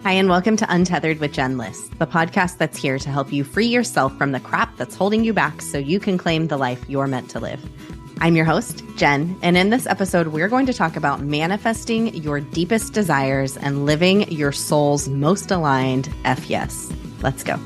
Hi, and welcome to Untethered with Jen Liss, the podcast that's here to help you free yourself from the crap that's holding you back so you can claim the life you're meant to live. I'm your host, Jen, and in this episode, we're going to talk about manifesting your deepest desires and living your soul's most aligned F yes. Let's go.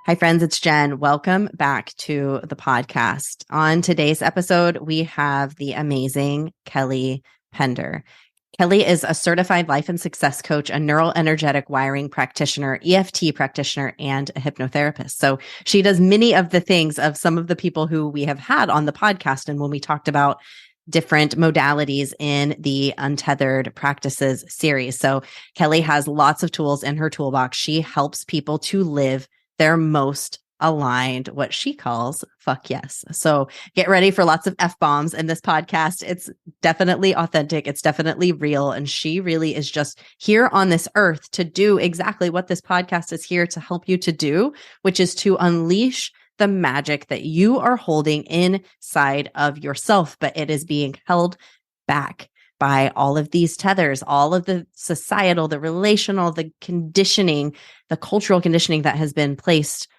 Hi, friends. It's Jen. Welcome back to the podcast. On today's episode, we have the amazing Kelly Pender. Kelly is a certified life and success coach, a neuroenergetic wiring practitioner, EFT practitioner, and a hypnotherapist. So she does many of the things of some of the people who we have had on the podcast. And when we talked about different modalities in the Untethered Practices series. So Kelly has lots of tools in her toolbox. She helps people to live their most aligned, what she calls fuck yes. So get ready for lots of F-bombs in this podcast. It's definitely authentic. It's definitely real. And she really is just here on this earth to do exactly what this podcast is here to help you to do, which is to unleash the magic that you are holding inside of yourself, but it is being held back by all of these tethers, all of the societal, the relational, the conditioning, the cultural conditioning that has been placed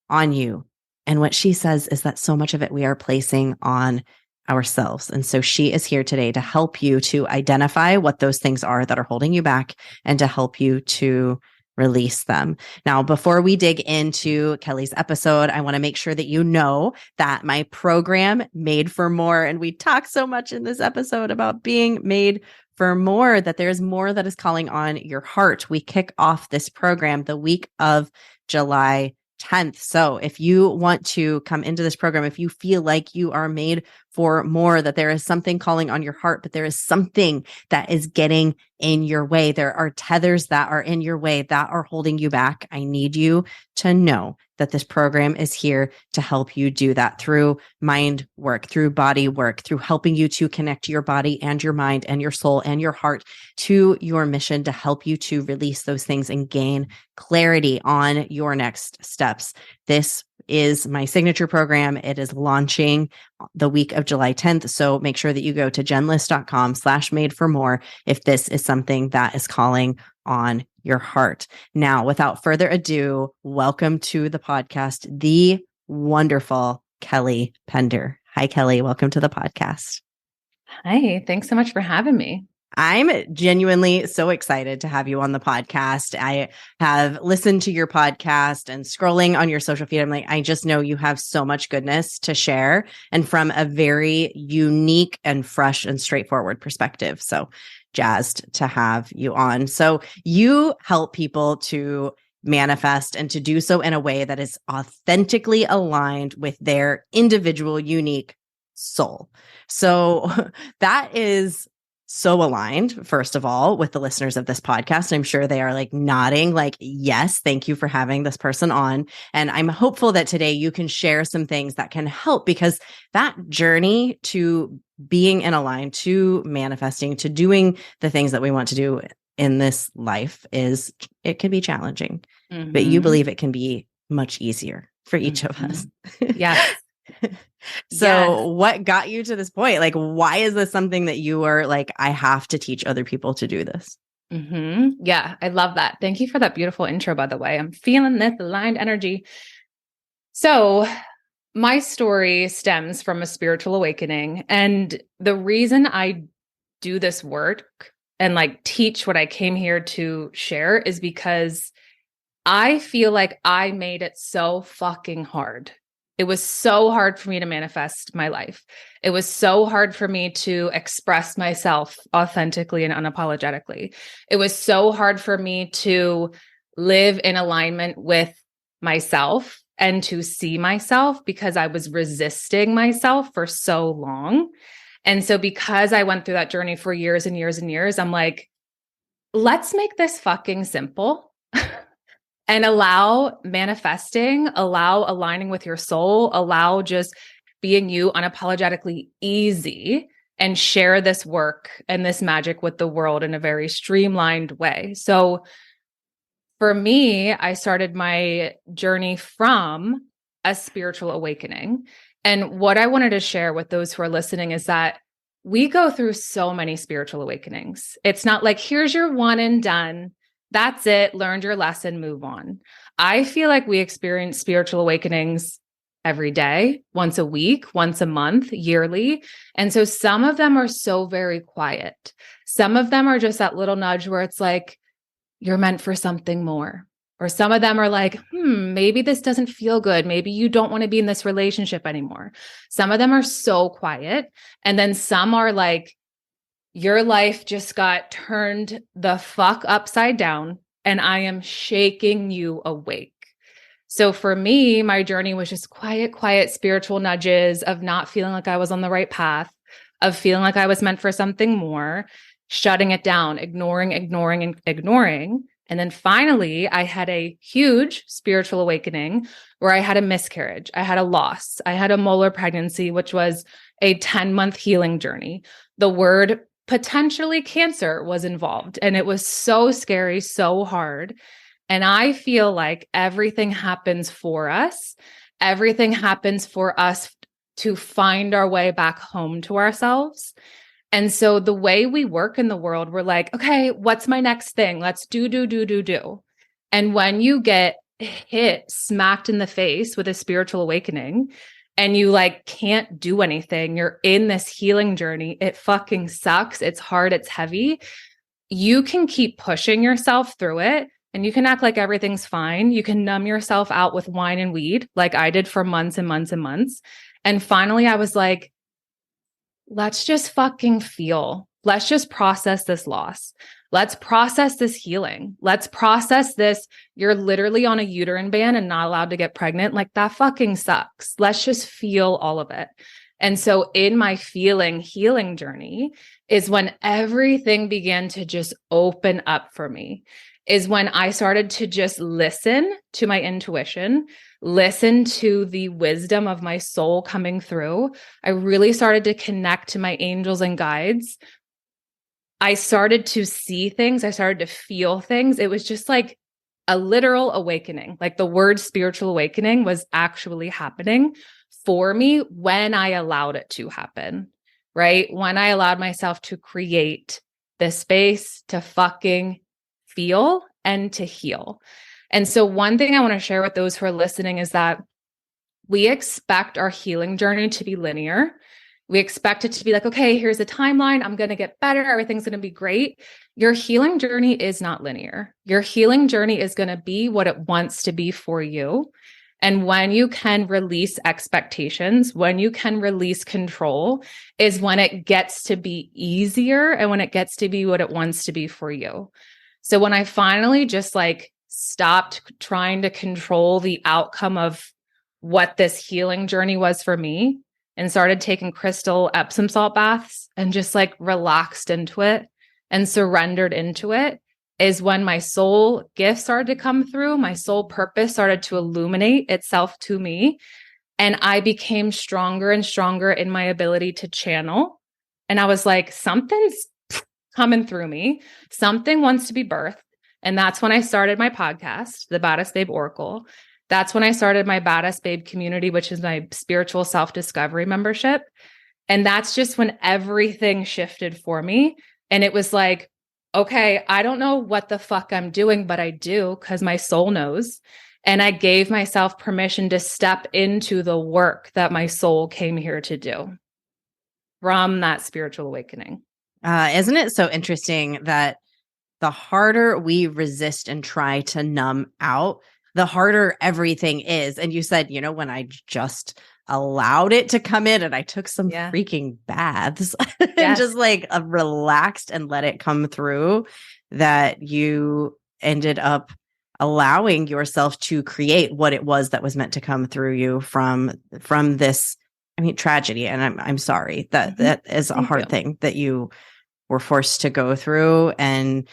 on you. And what she says is that so much of it we are placing on ourselves. And so she is here today to help you to identify what those things are that are holding you back and to help you to release them. Now, before we dig into Kelly's episode, I want to make sure that you know that my program, Made for More, and we talk so much in this episode about being made for more, that there's more that is calling on your heart. We kick off this program the week of July 10th. So if you want to come into this program, if you feel like you are made for more, that there is something calling on your heart, but there is something that is getting in your way, there are tethers that are in your way that are holding you back, I need you to know that this program is here to help you do that through mind work, through body work, through helping you to connect your body and your mind and your soul and your heart to your mission to help you to release those things and gain clarity on your next steps. This is my signature program. It is launching the week of July 10th. So make sure that you go to jenliss.com/made-for-more if this is something that is calling on your heart. Now, without further ado, welcome to the podcast, the wonderful Kelly Pender. Hi, Kelly. Welcome to the podcast. Hi. Thanks so much for having me. I'm genuinely so excited to have you on the podcast. I have listened to your podcast and scrolling on your social feed. I'm like, I just know you have so much goodness to share and from a very unique and fresh and straightforward perspective. So jazzed to have you on. So you help people to manifest and to do so in a way that is authentically aligned with their individual, unique soul. So that is so aligned, first of all, with the listeners of this podcast. I'm sure they are like nodding, like, yes, thank you for having this person on. And I'm hopeful that today you can share some things that can help, because that journey to being in align, to manifesting, to doing the things that we want to do in this life it can be challenging, but you believe it can be much easier for each of us. Yes. So yes. What got you to this point? Like, why is this something that you are like, I have to teach other people to do this? Yeah, I love that. Thank you for that beautiful intro, by the way. I'm feeling this aligned energy. So my story stems from a spiritual awakening. And the reason I do this work and like teach what I came here to share is because I feel like I made it so fucking hard. It was so hard for me to manifest my life. It was so hard for me to express myself authentically and unapologetically. It was so hard for me to live in alignment with myself and to see myself, because I was resisting myself for so long. And so because I went through that journey for years and years and years, I'm like, let's make this fucking simple. And allow manifesting, allow aligning with your soul, allow just being you unapologetically easy, and share this work and this magic with the world in a very streamlined way. So for me, I started my journey from a spiritual awakening. And what I wanted to share with those who are listening is that we go through so many spiritual awakenings. It's not like, here's your one and done. That's it. Learned your lesson, move on. I feel like we experience spiritual awakenings every day, once a week, once a month, yearly. And so some of them are so very quiet. Some of them are just that little nudge where it's like, you're meant for something more. Or some of them are like, maybe this doesn't feel good. Maybe you don't want to be in this relationship anymore. Some of them are so quiet. And then some are like, your life just got turned the fuck upside down and I am shaking you awake. So for me, my journey was just quiet spiritual nudges of not feeling like I was on the right path, of feeling like I was meant for something more, shutting it down, ignoring. And then finally, I had a huge spiritual awakening where I had a miscarriage. I had a loss. I had a molar pregnancy, which was a 10-month healing journey. The word potentially cancer was involved, and it was so scary, so hard. And I feel like everything happens for us. Everything happens for us to find our way back home to ourselves. And so the way we work in the world, we're like, okay, what's my next thing? Let's do. And when you get smacked in the face with a spiritual awakening and you like can't do anything, you're in this healing journey. It fucking sucks. It's hard. It's heavy. You can keep pushing yourself through it. And you can act like everything's fine. You can numb yourself out with wine and weed, like I did for months and months and months. And finally, I was like, let's just fucking feel. Let's just process this loss. Let's process this healing. Let's process this. You're literally on a uterine ban and not allowed to get pregnant. Like that fucking sucks. Let's just feel all of it. And so in my healing journey is when everything began to just open up for me. Is when I started to just listen to my intuition, listen to the wisdom of my soul coming through. I really started to connect to my angels and guides. I started to see things. I started to feel things. It was just like a literal awakening. Like the word spiritual awakening was actually happening for me when I allowed it to happen, right? When I allowed myself to create the space to fucking feel and to heal. And so one thing I want to share with those who are listening is that we expect our healing journey to be linear. We expect it to be like, okay, here's a timeline. I'm going to get better. Everything's going to be great. Your healing journey is not linear. Your healing journey is going to be what it wants to be for you. And when you can release expectations, when you can release control is when it gets to be easier and when it gets to be what it wants to be for you. So when I finally just like stopped trying to control the outcome of what this healing journey was for me and started taking crystal Epsom salt baths and just like relaxed into it and surrendered into it, is when my soul gift started to come through. My soul purpose started to illuminate itself to me. And I became stronger and stronger in my ability to channel. And I was like, something's coming through me. Something wants to be birthed. And that's when I started my podcast, The Badass Babe Oracle. That's when I started my Badass Babe community, which is my spiritual self-discovery membership. And that's just when everything shifted for me. And it was like, okay, I don't know what the fuck I'm doing, but I do because my soul knows. And I gave myself permission to step into the work that my soul came here to do from that spiritual awakening. Isn't it so interesting that the harder we resist and try to numb out, the harder everything is? And you said, when I just allowed it to come in and I took some freaking baths and just like relaxed and let it come through, that you ended up allowing yourself to create what it was that was meant to come through you from this, tragedy. And I'm sorry that is a hard thing that you were forced to go through, and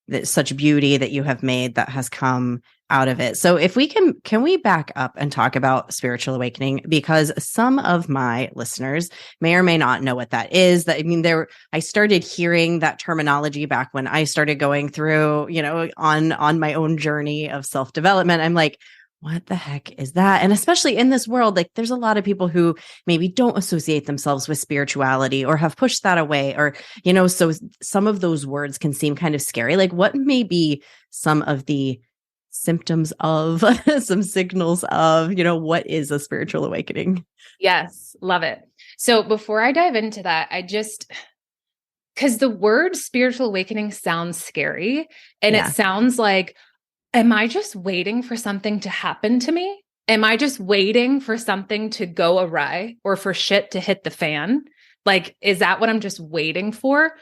that such beauty that you have made that has come out of it. So if we can we back up and talk about spiritual awakening? Because some of my listeners may or may not know what that is. I started hearing that terminology back when I started going through, on my own journey of self-development. I'm like, what the heck is that? And especially in this world, like there's a lot of people who maybe don't associate themselves with spirituality or have pushed that away, or, so some of those words can seem kind of scary. Like what may be some of the symptoms of some signals of, what is a spiritual awakening? Yes, love it. So before I dive into that, because the word spiritual awakening sounds scary, and it sounds like, am I just waiting for something to happen to me? Am I just waiting for something to go awry or for shit to hit the fan? Like, is that what I'm just waiting for?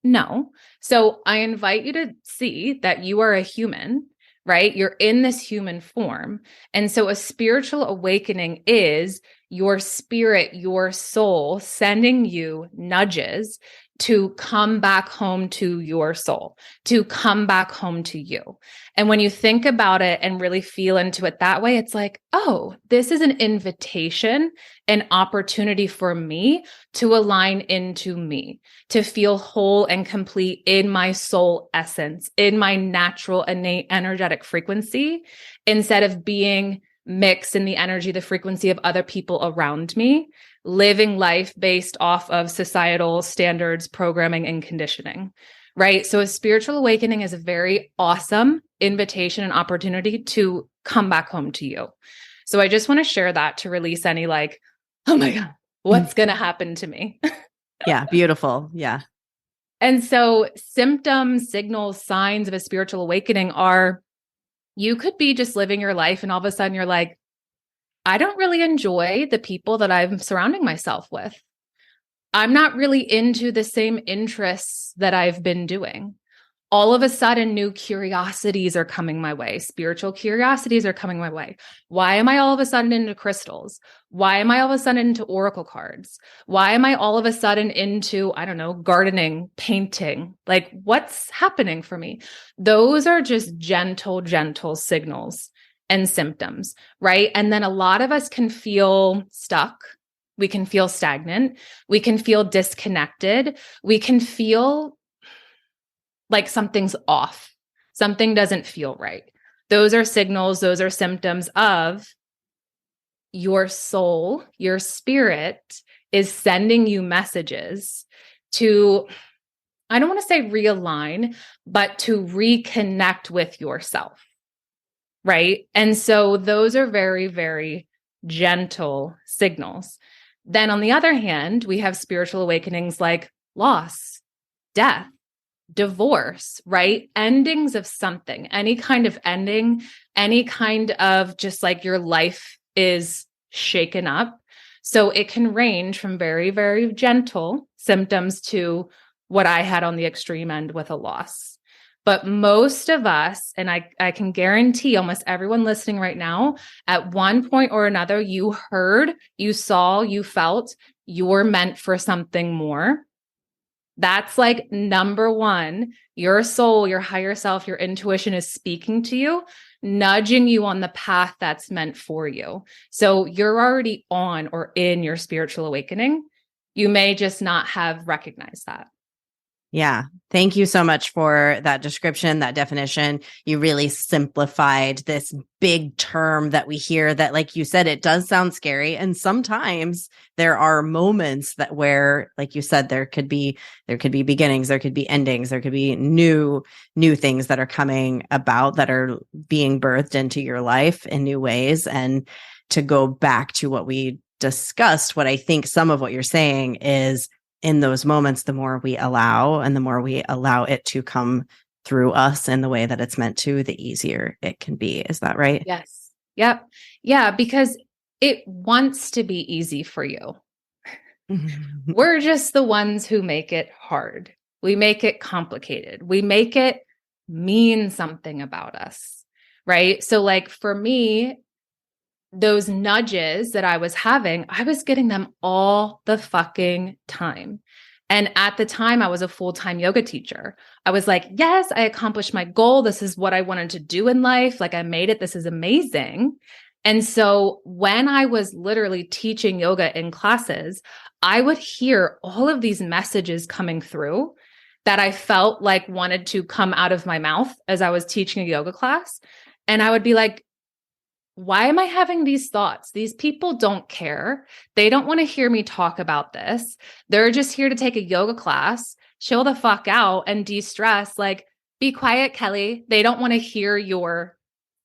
No. So I invite you to see that you are a human, right? You're in this human form. And so a spiritual awakening is your spirit, your soul sending you nudges to come back home to your soul, to come back home to you. And when you think about it and really feel into it that way, it's like, oh, this is an invitation, an opportunity for me to align into me, to feel whole and complete in my soul essence, in my natural, innate, energetic frequency, instead of being mixed in the energy, the frequency of other people around me, living life based off of societal standards, programming, and conditioning, right? So a spiritual awakening is a very awesome invitation and opportunity to come back home to you. So I just want to share that to release any like, oh my God, what's going to happen to me? Yeah, beautiful. Yeah. And so symptoms, signals, signs of a spiritual awakening are, you could be just living your life and all of a sudden you're like, I don't really enjoy the people that I'm surrounding myself with. I'm not really into the same interests that I've been doing. All of a sudden, new curiosities are coming my way. Spiritual curiosities are coming my way. Why am I all of a sudden into crystals? Why am I all of a sudden into oracle cards? Why am I all of a sudden into, I don't know, gardening, painting? Like, what's happening for me? Those are just gentle signals and symptoms, right? And then a lot of us can feel stuck. We can feel stagnant. We can feel disconnected. We can feel like something's off. Something doesn't feel right. Those are signals, those are symptoms of your soul, your spirit is sending you messages to, I don't want to say realign, but to reconnect with yourself. Right. And so those are very, very gentle signals. Then on the other hand, we have spiritual awakenings like loss, death, divorce, right? Endings of something, any kind of ending, any kind of just like your life is shaken up. So it can range from very, very gentle symptoms to what I had on the extreme end with a loss. But most of us, and I can guarantee almost everyone listening right now, at one point or another, you heard, you saw, you felt you're meant for something more. That's like number one. Your soul, your higher self, your intuition is speaking to you, nudging you on the path that's meant for you. So you're already on or in your spiritual awakening. You may just not have recognized that. Yeah. Thank you so much for that description, that definition. You really simplified this big term that we hear that, like you said, it does sound scary. And sometimes there are moments that where, like you said, there could be beginnings, there could be endings, there could be new things that are coming about that are being birthed into your life in new ways. And to go back to what we discussed, what I think some of what you're saying is, in those moments, the more we allow and the more we allow it to come through us in the way that it's meant to, the easier it can be. Is that right? Yes. Yep. Yeah, because it wants to be easy for you. We're just the ones who make it hard. We make it complicated. We make it mean something about us, right? So like for me, those nudges that I was having, I was getting them all the fucking time. And at the time, I was a full-time yoga teacher. I was like, yes, I accomplished my goal. This is what I wanted to do in life. Like I made it. This is amazing. And so when I was literally teaching yoga in classes, I would hear all of these messages coming through that I felt like wanted to come out of my mouth as I was teaching a yoga class. And I would be like, why am I having these thoughts? These people don't care. They don't want to hear me talk about this. They're just here to take a yoga class, chill the fuck out and de-stress. Like, be quiet, Kelly. They don't want to hear your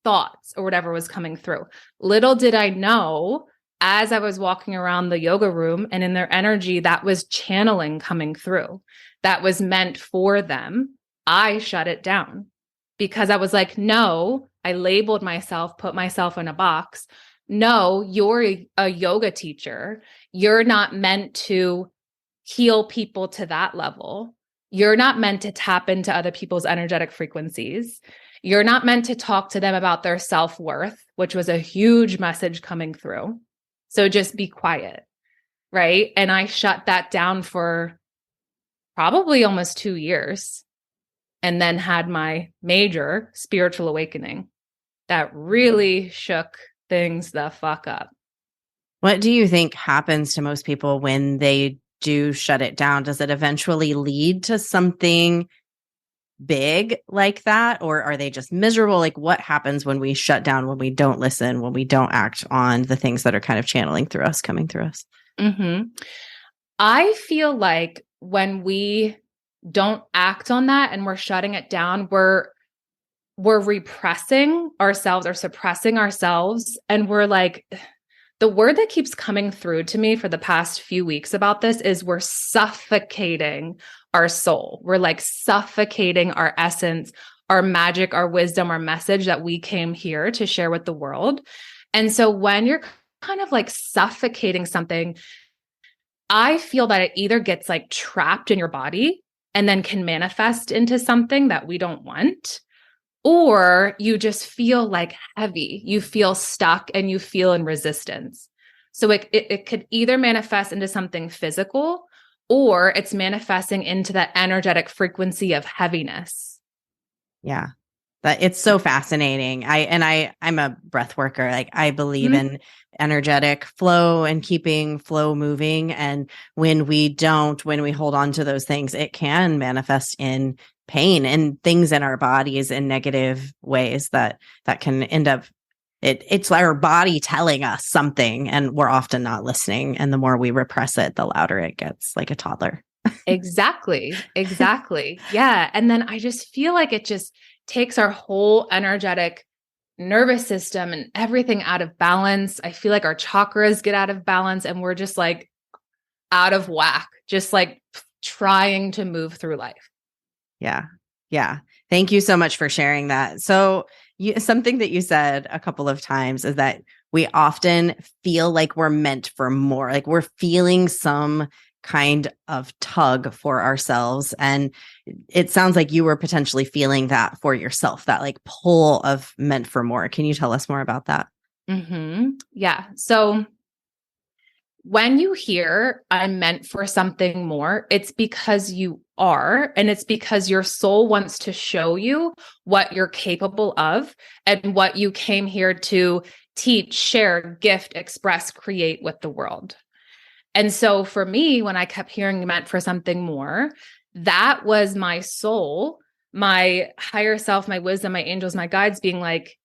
thoughts or whatever was coming through. Little did I know, as I was walking around the yoga room and in their energy, that was channeling coming through. That was meant for them. I shut it down because I was like, no, I labeled myself, put myself in a box. No, you're a yoga teacher. You're not meant to heal people to that level. You're not meant to tap into other people's energetic frequencies. You're not meant to talk to them about their self-worth, which was a huge message coming through. So just be quiet, right? And I shut that down for probably almost 2 years, and then had my major spiritual awakening that really shook things the fuck up. What do you think happens to most people when they do shut it down? Does it eventually lead to something big like that? Or are they just miserable? Like, what happens when we shut down, when we don't listen, when we don't act on the things that are kind of channeling through us, coming through us? Mm-hmm. I feel like when we don't act on that and we're shutting it down, we're repressing ourselves or suppressing ourselves. And we're like, the word that keeps coming through to me for the past few weeks about this is we're suffocating our soul. We're like suffocating our essence, our magic, our wisdom, our message that we came here to share with the world. And so when you're kind of like suffocating something, I feel that it either gets like trapped in your body and then can manifest into something that we don't want, or you just feel like heavy, you feel stuck and you feel in resistance. So it could either manifest into something physical, or it's manifesting into that energetic frequency of heaviness. Yeah. That it's so fascinating. I'm a breath worker. Like, I believe in energetic flow and keeping flow moving. And when we hold on to those things, it can manifest in pain and things in our bodies in negative ways that can end up, it's our body telling us something, and we're often not listening. And the more we repress it, the louder it gets, like a toddler. Exactly. Yeah. And then I just feel like it just takes our whole energetic nervous system and everything out of balance. I feel like our chakras get out of balance and we're just like out of whack, just like trying to move through life. Yeah. Yeah. Thank you so much for sharing that. So something that you said a couple of times is that we often feel like we're meant for more, like we're feeling some kind of tug for ourselves. And it sounds like you were potentially feeling that for yourself, that like pull of meant for more. Can you tell us more about that? Mm-hmm. Yeah. So when you hear I'm meant for something more, it's because you are, and it's because your soul wants to show you what you're capable of and what you came here to teach, share, gift, express, create with the world. And so for me, when I kept hearing meant for something more, that was my soul, my higher self, my wisdom, my angels, my guides being like,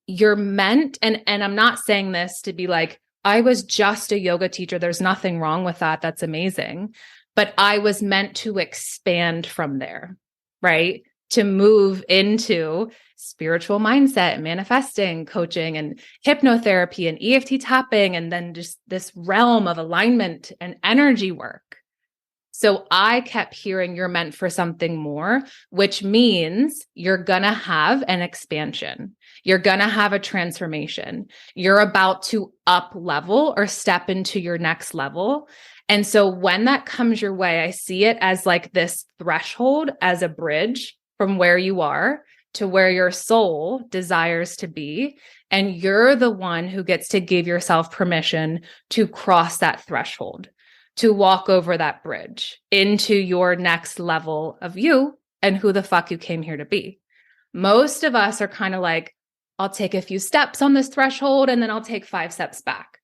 you're meant. And I'm not saying this to be like, I was just a yoga teacher. There's nothing wrong with that. That's amazing. But I was meant to expand from there, right? To move into spiritual mindset, manifesting, coaching, and hypnotherapy and EFT tapping, and then just this realm of alignment and energy work. So I kept hearing you're meant for something more, which means you're going to have an expansion. You're going to have a transformation. You're about to up level or step into your next level. And so when that comes your way, I see it as like this threshold, as a bridge from where you are to where your soul desires to be. And you're the one who gets to give yourself permission to cross that threshold, to walk over that bridge into your next level of you and who the fuck you came here to be. Most of us are kind of like, I'll take a few steps on this threshold and then I'll take 5 steps back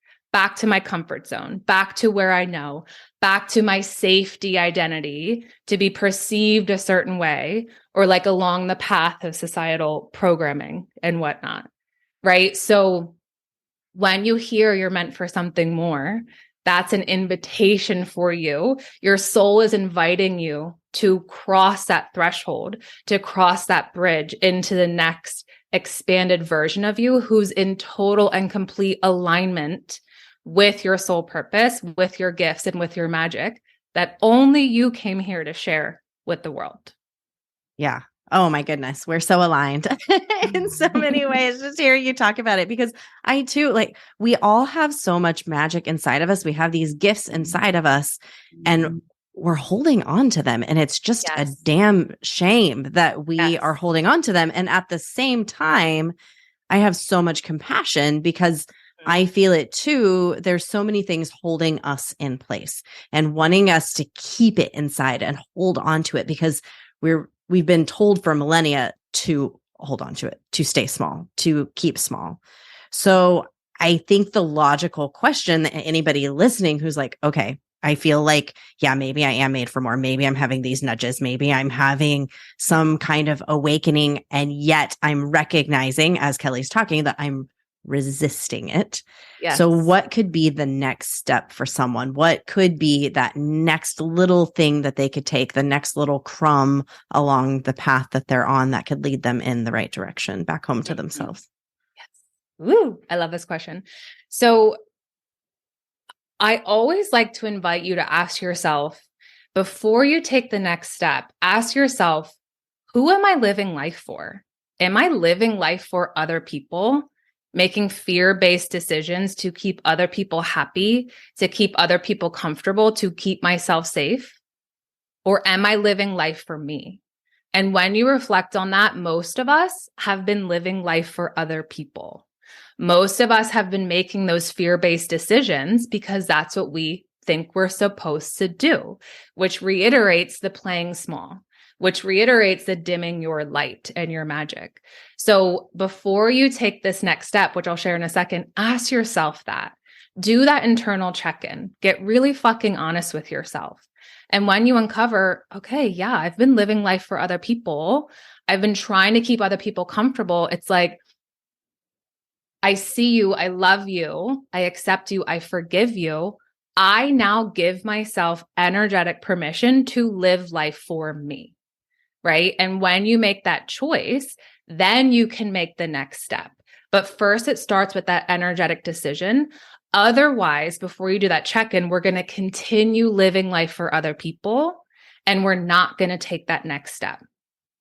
to my comfort zone, back to where I know, back to my safety identity to be perceived a certain way, or like along the path of societal programming and whatnot. right? So when you hear you're meant for something more, that's an invitation for you. Your soul is inviting you to cross that threshold, to cross that bridge into the next expanded version of you who's in total and complete alignment with your soul purpose, with your gifts, and with your magic that only you came here to share with the world. Yeah. Oh my goodness. We're so aligned in so many ways. Just hearing you talk about it, because I too, like, we all have so much magic inside of us. We have these gifts inside of us and we're holding on to them. And it's just a damn shame that we are holding on to them. And at the same time, I have so much compassion because I feel it too. There's so many things holding us in place and wanting us to keep it inside and hold on to it because we've been told for millennia to hold on to it, to stay small, to keep small. So I think the logical question that anybody listening who's like, okay, I feel like, yeah, maybe I am made for more. Maybe I'm having these nudges. Maybe I'm having some kind of awakening. And yet I'm recognizing, as Kelly's talking, that I'm resisting it. Yes. So what could be the next step for someone? What could be that next little thing that they could take, the next little crumb along the path that they're on that could lead them in the right direction back home to themselves? Yes. Woo, I love this question. So I always like to invite you to ask yourself, before you take the next step, ask yourself, who am I living life for? Am I living life for other people? Making fear-based decisions to keep other people happy, to keep other people comfortable, to keep myself safe? Or am I living life for me? And when you reflect on that, most of us have been living life for other people. Most of us have been making those fear-based decisions because that's what we think we're supposed to do, which reiterates the playing small, which reiterates the dimming your light and your magic. So before you take this next step, which I'll share in a second, ask yourself that. Do that internal check-in. Get really fucking honest with yourself. And when you uncover, okay, yeah, I've been living life for other people. I've been trying to keep other people comfortable. It's like, I see you. I love you. I accept you. I forgive you. I now give myself energetic permission to live life for me. Right. And when you make that choice, then you can make the next step. But first, it starts with that energetic decision. Otherwise, before you do that check-in, we're going to continue living life for other people, and we're not going to take that next step.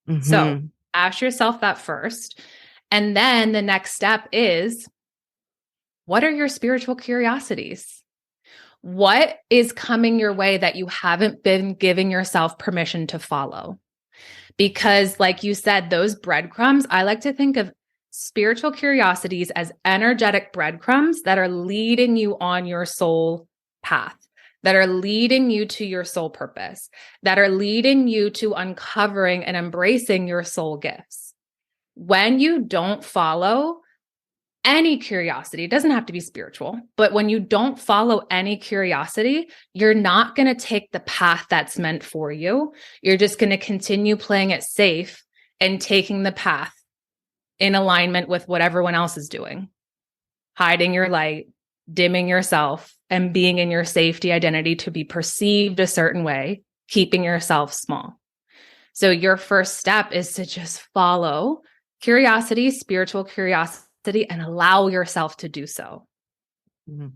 Mm-hmm. So ask yourself that first. And then the next step is, what are your spiritual curiosities? What is coming your way that you haven't been giving yourself permission to follow? Because like you said, those breadcrumbs, I like to think of spiritual curiosities as energetic breadcrumbs that are leading you on your soul path, that are leading you to your soul purpose, that are leading you to uncovering and embracing your soul gifts. When you don't follow any curiosity, it doesn't have to be spiritual, but when you don't follow any curiosity, you're not going to take the path that's meant for you. You're just going to continue playing it safe and taking the path in alignment with what everyone else is doing, hiding your light, dimming yourself, and being in your safety identity to be perceived a certain way, keeping yourself small. So your first step is to just follow curiosity, spiritual curiosity, and allow yourself to do so. Mm-hmm.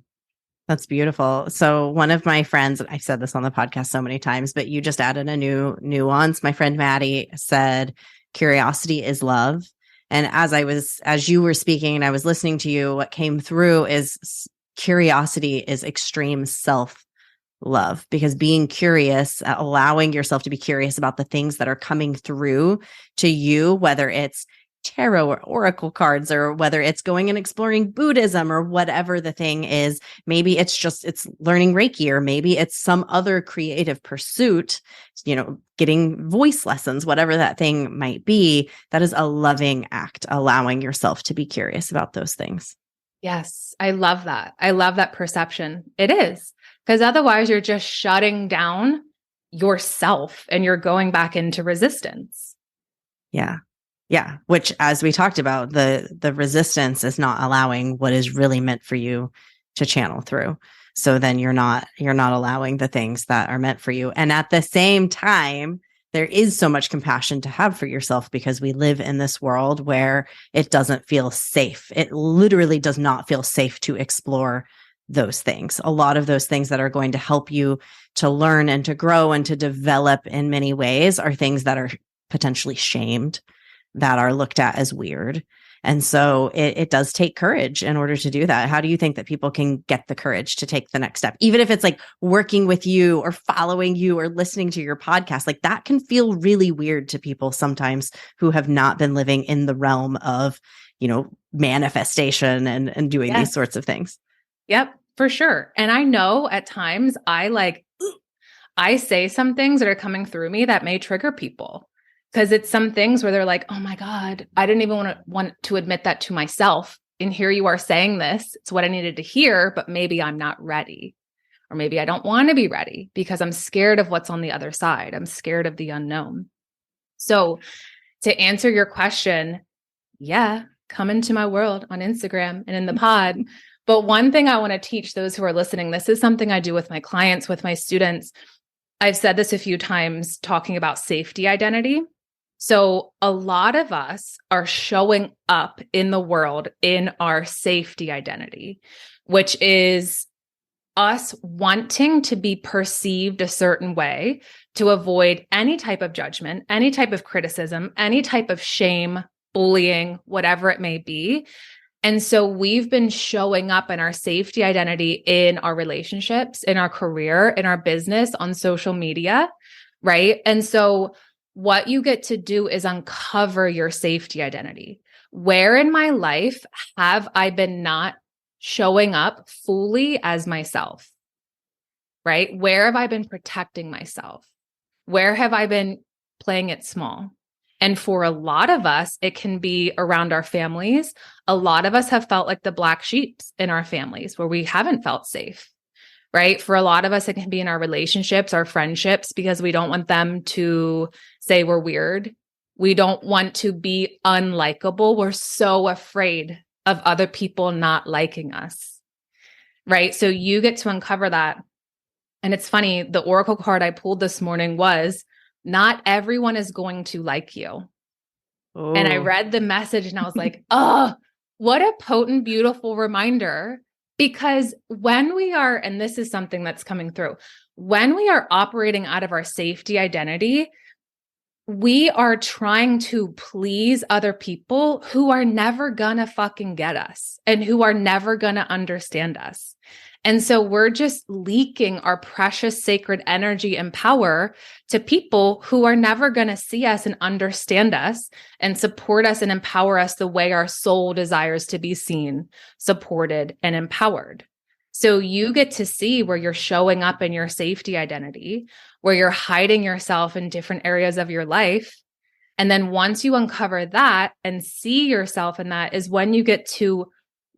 That's beautiful. So one of my friends, I've said this on the podcast so many times, but you just added a new nuance. My friend Maddie said, curiosity is love. And as you were speaking and I was listening to you, what came through is curiosity is extreme self-love, because being curious, allowing yourself to be curious about the things that are coming through to you, whether it's tarot or oracle cards, or whether it's going and exploring Buddhism or whatever the thing is. Maybe it's learning Reiki, or maybe it's some other creative pursuit, getting voice lessons, whatever that thing might be. That is a loving act, allowing yourself to be curious about those things. Yes, I love that. I love that perception. It is, because otherwise you're just shutting down yourself and you're going back into resistance. Yeah. Yeah, which, as we talked about, the resistance is not allowing what is really meant for you to channel through. So then you're not allowing the things that are meant for you. And at the same time, there is so much compassion to have for yourself, because we live in this world where it doesn't feel safe. It literally does not feel safe to explore those things. A lot of those things that are going to help you to learn and to grow and to develop in many ways are things that are potentially shamed, that are looked at as weird. And so it does take courage in order to do that. How do you think that people can get the courage to take the next step? Even if it's like working with you or following you or listening to your podcast, like that can feel really weird to people sometimes who have not been living in the realm of, manifestation and doing these sorts of things. Yep, for sure. And I know at times I say some things that are coming through me that may trigger people. Because it's some things where they're like, oh my God, I didn't even want to admit that to myself. And here you are saying this. It's what I needed to hear, but maybe I'm not ready. Or maybe I don't want to be ready because I'm scared of what's on the other side. I'm scared of the unknown. So to answer your question, come into my world on Instagram and in the pod. But one thing I want to teach those who are listening, this is something I do with my clients, with my students. I've said this a few times talking about safety identity. So a lot of us are showing up in the world in our safety identity, which is us wanting to be perceived a certain way to avoid any type of judgment, any type of criticism, any type of shame, bullying, whatever it may be. And so we've been showing up in our safety identity in our relationships, in our career, in our business, on social media, right? And so what you get to do is uncover your safety identity. Where in my life have I been not showing up fully as myself, right? Where have I been protecting myself? Where have I been playing it small? And for a lot of us, it can be around our families. A lot of us have felt like the black sheep in our families where we haven't felt safe. Right? For a lot of us, it can be in our relationships, our friendships, because we don't want them to say we're weird. We don't want to be unlikable. We're so afraid of other people not liking us. Right? So you get to uncover that. And it's funny, the oracle card I pulled this morning was, not everyone is going to like you. Oh. And I read the message and I was like, oh, what a potent, beautiful reminder. Because when we are, and this is something that's coming through, when we are operating out of our safety identity, we are trying to please other people who are never gonna fucking get us and who are never gonna understand us. And so we're just leaking our precious sacred energy and power to people who are never going to see us and understand us and support us and empower us the way our soul desires to be seen, supported, and empowered. So you get to see where you're showing up in your safety identity, where you're hiding yourself in different areas of your life. And then once you uncover that and see yourself in that is when you get to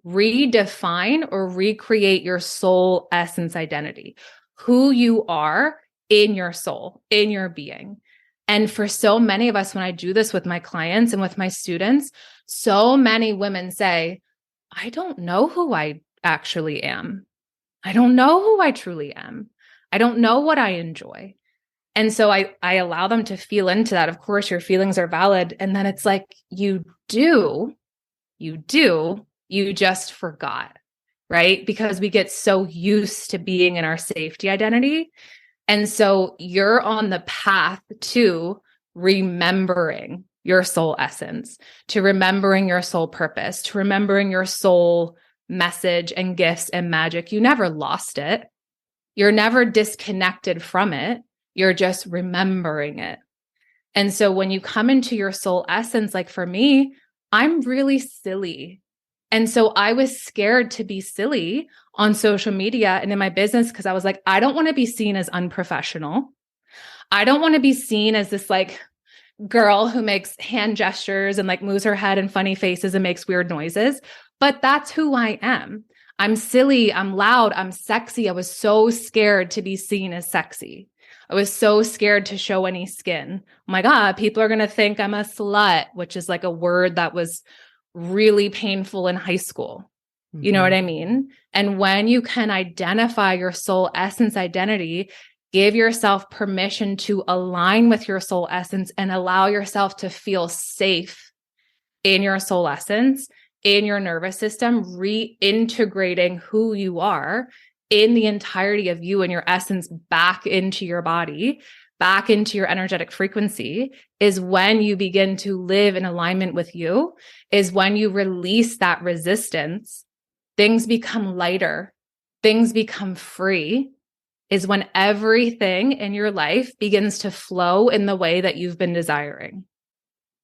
redefine or recreate your soul essence identity, who you are in your soul, in your being. And for so many of us, when I do this with my clients and with my students, so many women say, I don't know who I actually am. I don't know who I truly am. I don't know what I enjoy. And so I allow them to feel into that. Of course, your feelings are valid. And then it's like, you just forgot, right? Because we get so used to being in our safety identity. And so you're on the path to remembering your soul essence, to remembering your soul purpose, to remembering your soul message and gifts and magic. You never lost it. You're never disconnected from it. You're just remembering it. And so when you come into your soul essence, like for me, I'm really silly. And so I was scared to be silly on social media and in my business because I was like, I don't want to be seen as unprofessional. I don't want to be seen as this like girl who makes hand gestures and like moves her head in funny faces and makes weird noises. But that's who I am. I'm silly. I'm loud. I'm sexy. I was so scared to be seen as sexy. I was so scared to show any skin. Oh my God, people are going to think I'm a slut, which is like a word that was really painful in high school. You know what I mean? And when you can identify your soul essence identity, give yourself permission to align with your soul essence and allow yourself to feel safe in your soul essence, in your nervous system, reintegrating who you are in the entirety of you and your essence back into your body, back into your energetic frequency, is when you begin to live in alignment with you, is when you release that resistance. Things become lighter, things become free, is when everything in your life begins to flow in the way that you've been desiring.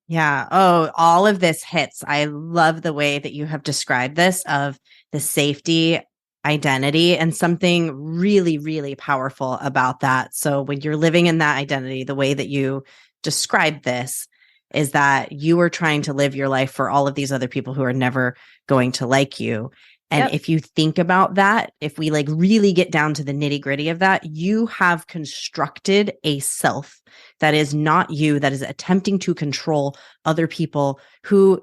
Yeah. Oh, all of this hits. I love the way that you have described this of the safety identity and something really, really powerful about that. So when you're living in that identity, the way that you described this is that you are trying to live your life for all of these other people who are never going to like you. And Yep. if you think about that, if we like really get down to the nitty gritty of that, you have constructed a self that is not you, that is attempting to control other people who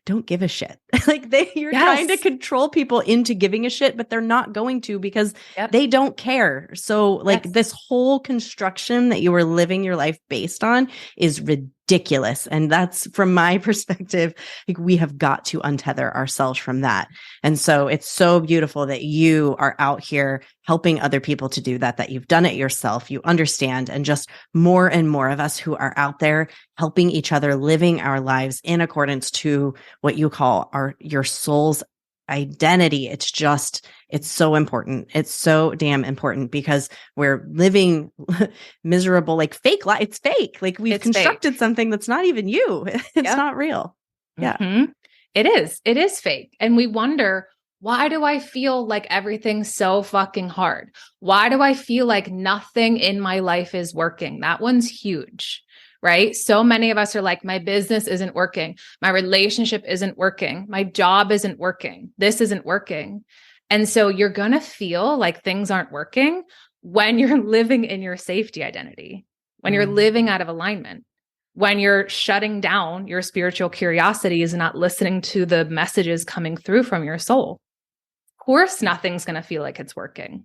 don't give a shit. Like you're trying to control people into giving a shit, but they're not going to because they don't care. So like this whole construction that you were living your life based on is ridiculous. And that's from my perspective, like we have got to untether ourselves from that. And so it's so beautiful that you are out here helping other people to do that, that you've done it yourself, you understand, and just more and more of us who are out there helping each other, living our lives in accordance to what you call your soul's identity. It's so important. It's so damn important because we're living miserable, like fake life. It's fake. Like we've constructed something that's not even you. It's not real. Yeah. Mm-hmm. It is fake. And we wonder, why do I feel like everything's so fucking hard? Why do I feel like nothing in my life is working? That one's huge, right? So many of us are like, my business isn't working. My relationship isn't working. My job isn't working. This isn't working. And so you're going to feel like things aren't working when you're living in your safety identity, when you're living out of alignment, when you're shutting down your spiritual curiosities and not listening to the messages coming through from your soul. Of course, nothing's going to feel like it's working.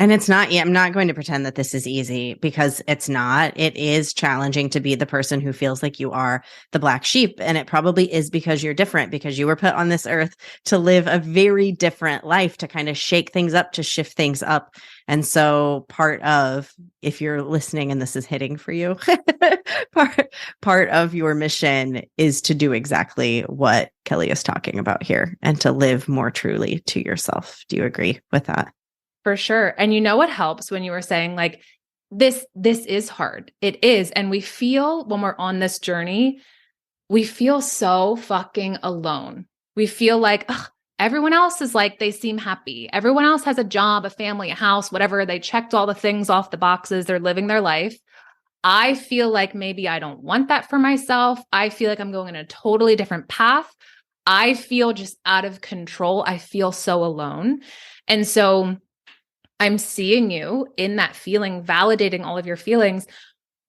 And it's not, I'm not going to pretend that this is easy because it's not. It is challenging to be the person who feels like you are the black sheep. And it probably is because you're different, because you were put on this earth to live a very different life, to kind of shake things up, to shift things up. And so part of, if you're listening and this is hitting for you, part of your mission is to do exactly what Kelly is talking about here and to live more truly to yourself. Do you agree with that? For sure. And you know what helps when you were saying like, this is hard. It is. And we feel when we're on this journey, we feel so fucking alone. We feel like, ugh, everyone else is like, they seem happy. Everyone else has a job, a family, a house, whatever. They checked all the things off the boxes. They're living their life. I feel like maybe I don't want that for myself. I feel like I'm going in a totally different path. I feel just out of control. I feel so alone. And so I'm seeing you in that feeling, validating all of your feelings.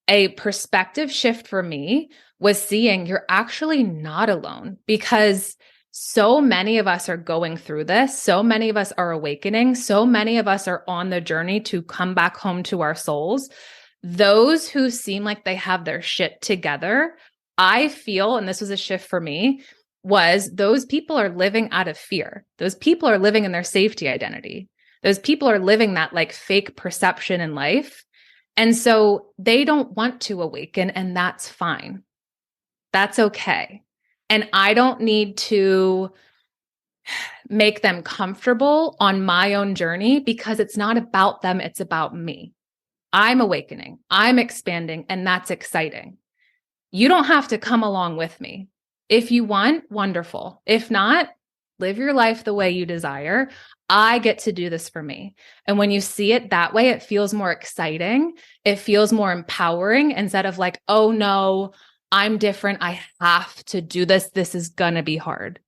A perspective shift for me was seeing you're actually not alone, because so many of us are going through this. So many of us are awakening. So many of us are on the journey to come back home to our souls. Those who seem like they have their shit together, I feel, and this was a shift for me, was those people are living out of fear. Those people are living in their safety identity. Those people are living that like fake perception in life. And so they don't want to awaken, and that's fine. That's okay. And I don't need to make them comfortable on my own journey, because it's not about them. It's about me. I'm awakening. I'm expanding, and that's exciting. You don't have to come along with me. If you want, wonderful. If not, live your life the way you desire. I get to do this for me. And when you see it that way, it feels more exciting. It feels more empowering, instead of like, oh no, I'm different. I have to do this. This is going to be hard.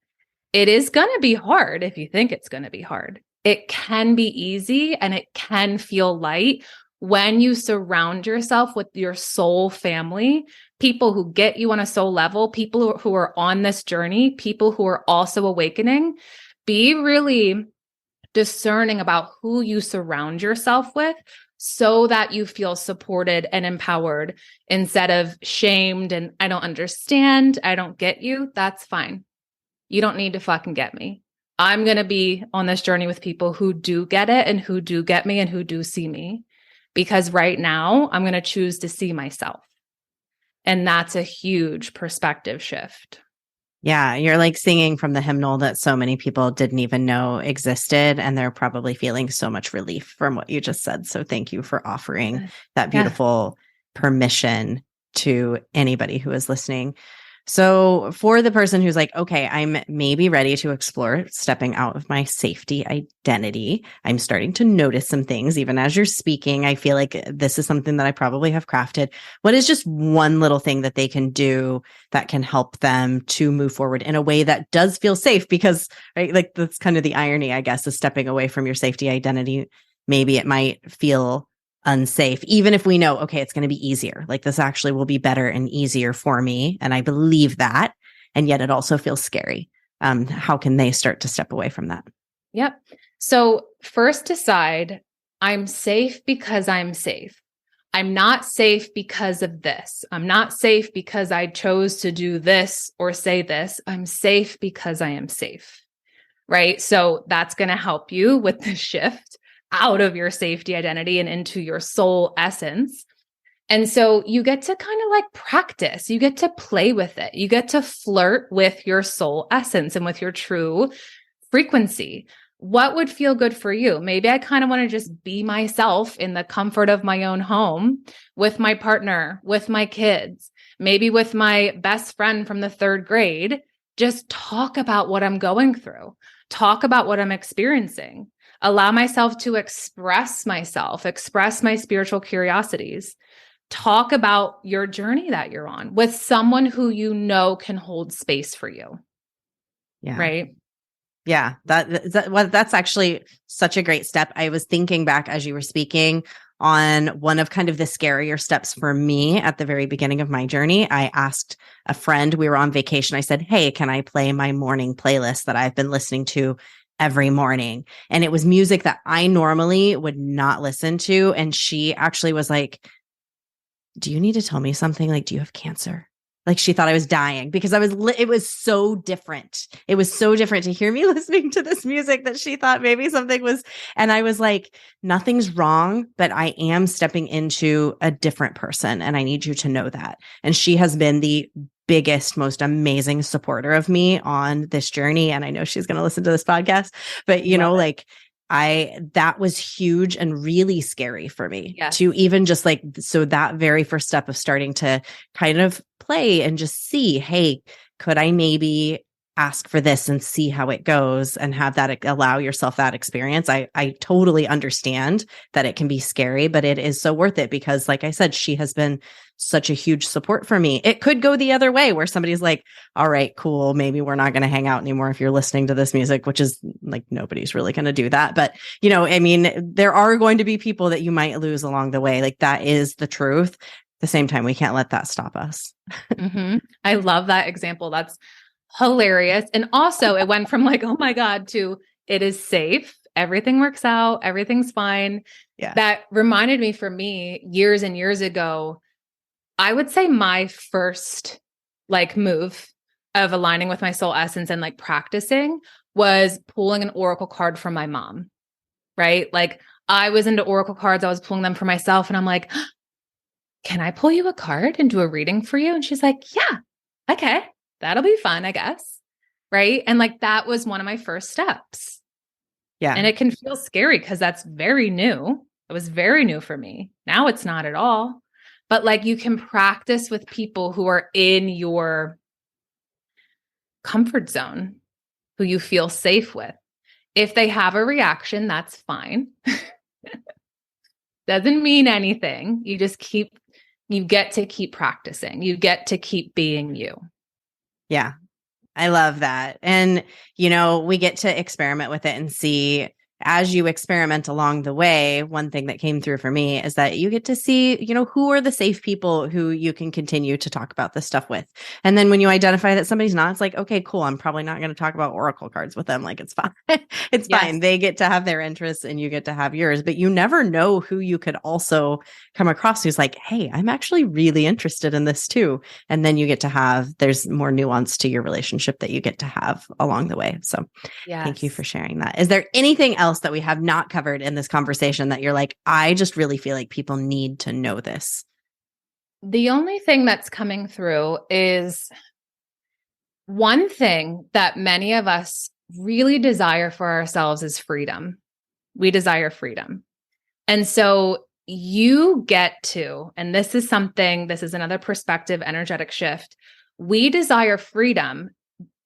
It is going to be hard if you think it's going to be hard. It can be easy and it can feel light when you surround yourself with your soul family, people who get you on a soul level, people who are on this journey, people who are also awakening, be really discerning about who you surround yourself with so that you feel supported and empowered instead of shamed and I don't understand, I don't get you. That's fine. You don't need to fucking get me. I'm going to be on this journey with people who do get it and who do get me and who do see me. Because right now I'm going to choose to see myself. And that's a huge perspective shift. Yeah, you're like singing from the hymnal that so many people didn't even know existed, and they're probably feeling so much relief from what you just said. So thank you for offering that beautiful permission to anybody who is listening. So for the person who's like, okay, I'm maybe ready to explore stepping out of my safety identity. I'm starting to notice some things. Even as you're speaking, I feel like this is something that I probably have crafted. What is just one little thing that they can do that can help them to move forward in a way that does feel safe? Because, right, like that's kind of the irony, I guess, is stepping away from your safety identity. Maybe it might feel unsafe, even if we know, okay, it's going to be easier. Like this actually will be better and easier for me. And I believe that. And yet it also feels scary. How can they start to step away from that? Yep. So first decide, I'm safe because I'm safe. I'm not safe because of this. I'm not safe because I chose to do this or say this. I'm safe because I am safe. Right. So that's going to help you with the shift out of your safety identity and into your soul essence. And so you get to kind of like practice, you get to play with it. You get to flirt with your soul essence and with your true frequency. What would feel good for you? Maybe I kind of want to just be myself in the comfort of my own home with my partner, with my kids, maybe with my best friend from the 3rd grade. Just talk about what I'm going through. Talk about what I'm experiencing. Allow myself to express myself, express my spiritual curiosities. Talk about your journey that you're on with someone who you know can hold space for you. Yeah. Right. Yeah. That's actually such a great step. I was thinking back as you were speaking on one of kind of the scarier steps for me at the very beginning of my journey. I asked a friend, we were on vacation. I said, hey, can I play my morning playlist that I've been listening to every morning? And it was music that I normally would not listen to. And she actually was like, do you need to tell me something? Like, do you have cancer? Like she thought I was dying because it was so different. It was so different to hear me listening to this music that she thought maybe something was, and I was like, nothing's wrong, but I am stepping into a different person. And I need you to know that. And she has been the biggest, most amazing supporter of me on this journey. And I know she's going to listen to this podcast, but like that was huge and really scary for me to even just like, so that very first step of starting to kind of play and just see, hey, could I maybe ask for this and see how it goes and have that, allow yourself that experience. I totally understand that it can be scary, but it is so worth it because like I said, she has been such a huge support for me. It could go the other way where somebody's like, all right, cool. Maybe we're not going to hang out anymore if you're listening to this music, which is like, nobody's really going to do that. But, I mean, there are going to be people that you might lose along the way. Like that is the truth. At the same time, we can't let that stop us. Mm-hmm. I love that example. That's hilarious. And also it went from like, oh my God, to it is safe. Everything works out. Everything's fine. Yeah. That reminded me for me years and years ago, I would say my first like move of aligning with my soul essence and like practicing was pulling an oracle card from my mom, right? Like I was into oracle cards. I was pulling them for myself and I'm like, can I pull you a card and do a reading for you? And she's like, yeah, okay. That'll be fun, I guess. Right. And like, that was one of my first steps. Yeah. And it can feel scary because that's very new. It was very new for me. Now it's not at all. But like, you can practice with people who are in your comfort zone, who you feel safe with. If they have a reaction, that's fine. Doesn't mean anything. You get to keep practicing. You get to keep being you. Yeah. I love that. And, we get to experiment with it and see as you experiment along the way, one thing that came through for me is that you get to see, who are the safe people who you can continue to talk about this stuff with. And then when you identify that somebody's not, it's like, okay, cool. I'm probably not going to talk about oracle cards with them. Like, it's fine. It's fine. They get to have their interests and you get to have yours, but you never know who you could also come across who's like, hey, I'm actually really interested in this too. And then you get to there's more nuance to your relationship that you get to have along the way. So thank you for sharing that. Is there anything else that we have not covered in this conversation that you're like, I just really feel like people need to know this? The only thing that's coming through is one thing that many of us really desire for ourselves is freedom. We desire freedom. And so you get to, and this is another perspective, energetic shift. We desire freedom.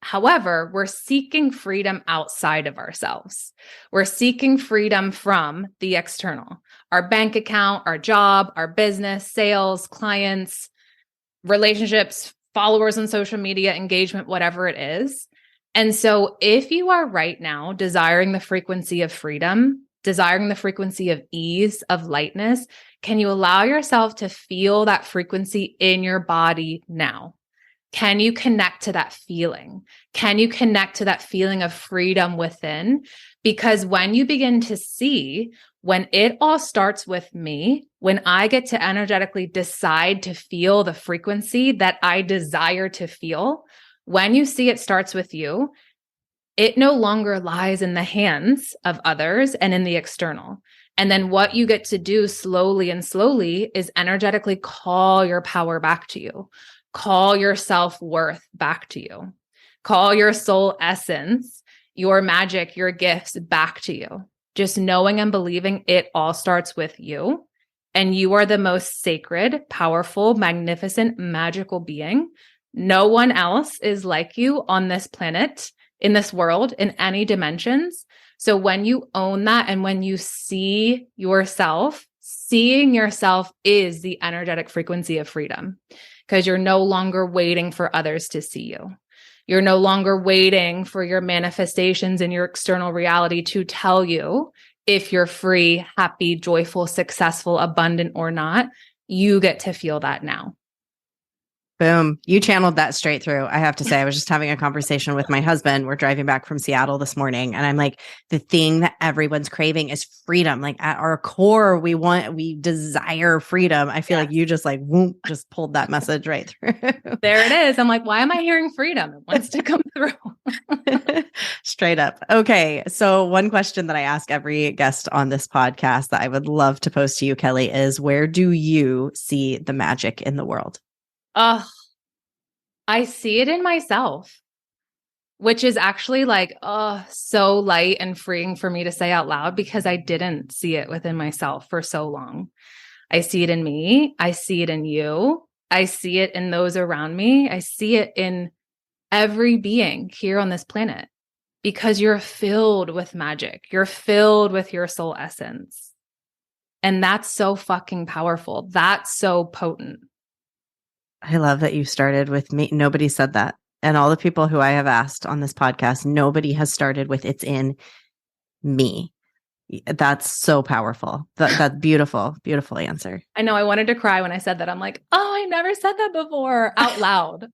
However, we're seeking freedom outside of ourselves. We're seeking freedom from the external, our bank account, our job, our business, sales, clients, relationships, followers on social media, engagement, whatever it is. And so if you are right now desiring the frequency of freedom, desiring the frequency of ease, of lightness, can you allow yourself to feel that frequency in your body now? Can you connect to that feeling? Can you connect to that feeling of freedom within? Because when you begin to see, when it all starts with me, when I get to energetically decide to feel the frequency that I desire to feel, when you see it starts with you, it no longer lies in the hands of others and in the external. And then what you get to do slowly is energetically call your power back to you. Call your self-worth back to you. Call your soul essence, your magic, your gifts back to you. Just knowing and believing it all starts with you. And you are the most sacred, powerful, magnificent, magical being. No one else is like you on this planet, in this world, in any dimensions. So when you own that and when you see yourself, seeing yourself is the energetic frequency of freedom. Because you're no longer waiting for others to see you. You're no longer waiting for your manifestations and your external reality to tell you if you're free, happy, joyful, successful, abundant, or not. You get to feel that now. Boom. You channeled that straight through. I have to say, I was just having a conversation with my husband. We're driving back from Seattle this morning. And I'm like, the thing that everyone's craving is freedom. Like at our core, we desire freedom. I feel like you just just pulled that message right through. There it is. I'm like, why am I hearing freedom? It wants to come through. Straight up. Okay. So one question that I ask every guest on this podcast that I would love to pose to you, Kelly, is where do you see the magic in the world? I see it in myself, which is actually so light and freeing for me to say out loud because I didn't see it within myself for so long. I see it in me. I see it in you. I see it in those around me. I see it in every being here on this planet because you're filled with magic. You're filled with your soul essence. And that's so fucking powerful. That's so potent. I love that you started with me. Nobody said that. And all the people who I have asked on this podcast, nobody has started with it's in me. That's so powerful. That's beautiful, beautiful answer. I know. I wanted to cry when I said that. I'm like, oh, I never said that before out loud.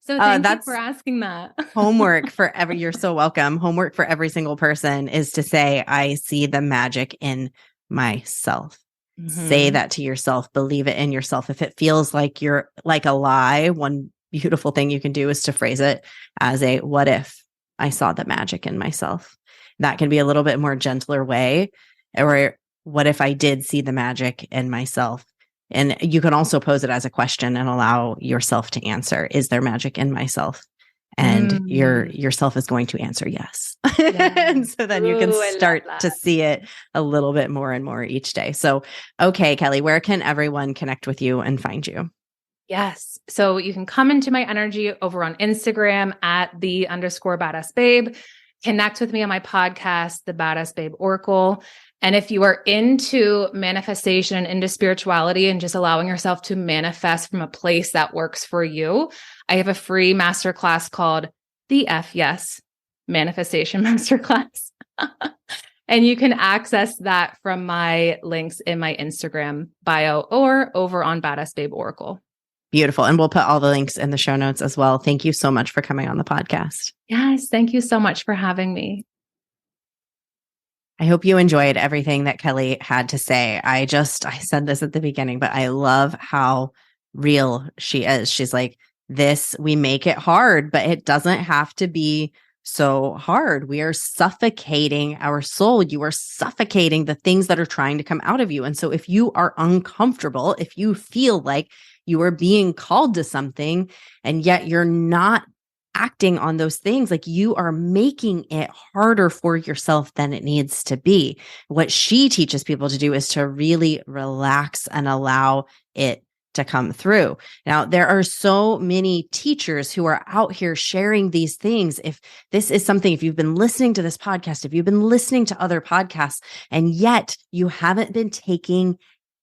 So thank you for asking that. Homework for you're so welcome. Homework for every single person is to say, I see the magic in myself. Mm-hmm. Say that to yourself, believe it in yourself. If it feels like you're like a lie, one beautiful thing you can do is to phrase it as a, what if I saw the magic in myself? That can be a little bit more gentler way. Or what if I did see the magic in myself? And you can also pose it as a question and allow yourself to answer, is there magic in myself? And yourself is going to answer yes. And so then you can start to see it a little bit more and more each day. So, okay, Kelly, where can everyone connect with you and find you? Yes. So you can come into my energy over on Instagram at @the_badassbabe. Connect with me on my podcast, The Badass Babe Oracle. And if you are into manifestation and into spirituality and just allowing yourself to manifest from a place that works for you, I have a free masterclass called the F Yes Manifestation Masterclass. And you can access that from my links in my Instagram bio or over on Badass Babe Oracle. Beautiful. And we'll put all the links in the show notes as well. Thank you so much for coming on the podcast. Yes. Thank you so much for having me. I hope you enjoyed everything that Kelly had to say. I said this at the beginning, but I love how real she is. She's like, we make it hard, but it doesn't have to be so hard. We are suffocating our soul. You are suffocating the things that are trying to come out of you. And so if you are uncomfortable, if you feel like you are being called to something and yet you're not acting on those things, like you are making it harder for yourself than it needs to be. What she teaches people to do is to really relax and allow it to come through. Now, there are so many teachers who are out here sharing these things. If this is something, if you've been listening to this podcast, if you've been listening to other podcasts, and yet you haven't been taking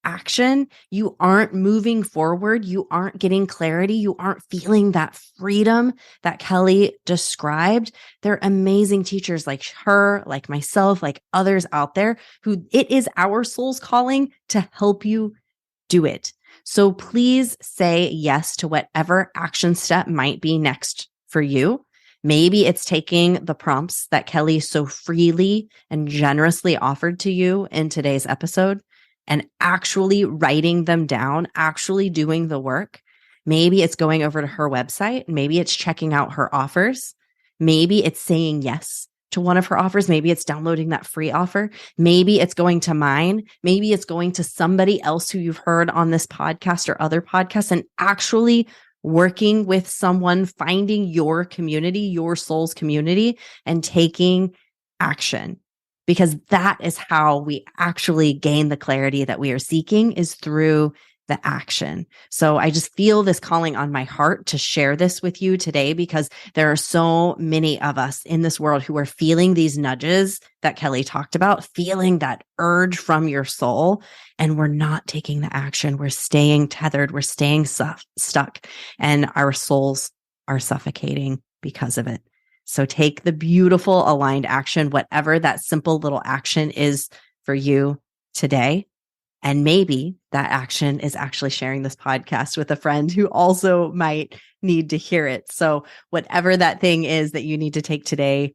action, you aren't moving forward, you aren't getting clarity, you aren't feeling that freedom that Kelly described. They're amazing teachers like her, like myself, like others out there who it is our soul's calling to help you do it. So please say yes to whatever action step might be next for you. Maybe it's taking the prompts that Kelly so freely and generously offered to you in today's episode and actually writing them down, actually doing the work. Maybe it's going over to her website. Maybe it's checking out her offers. Maybe it's saying yes to one of her offers. Maybe it's downloading that free offer. Maybe it's going to mine. Maybe it's going to somebody else who you've heard on this podcast or other podcasts and actually working with someone, finding your community, your soul's community, and taking action. Because that is how we actually gain the clarity that we are seeking, is through the action. So I just feel this calling on my heart to share this with you today, because there are so many of us in this world who are feeling these nudges that Kelly talked about, feeling that urge from your soul, and we're not taking the action. We're staying tethered. We're staying stuck, and our souls are suffocating because of it. So take the beautiful aligned action, whatever that simple little action is for you today. And maybe that action is actually sharing this podcast with a friend who also might need to hear it. So whatever that thing is that you need to take today,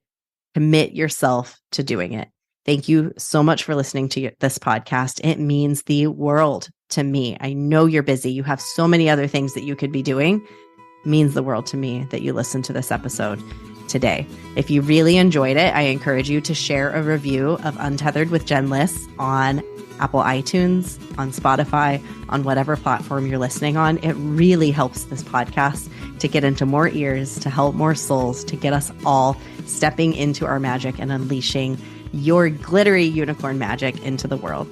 commit yourself to doing it. Thank you so much for listening to this podcast. It means the world to me. I know you're busy. You have so many other things that you could be doing. It means the world to me that you listen to this episode today. If you really enjoyed it, I encourage you to share a review of Untethered with Jen Liss on Apple iTunes, on Spotify, on whatever platform you're listening on. It really helps this podcast to get into more ears, to help more souls, to get us all stepping into our magic and unleashing your glittery unicorn magic into the world.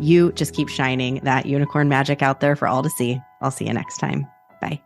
You just keep shining that unicorn magic out there for all to see. I'll see you next time. Bye.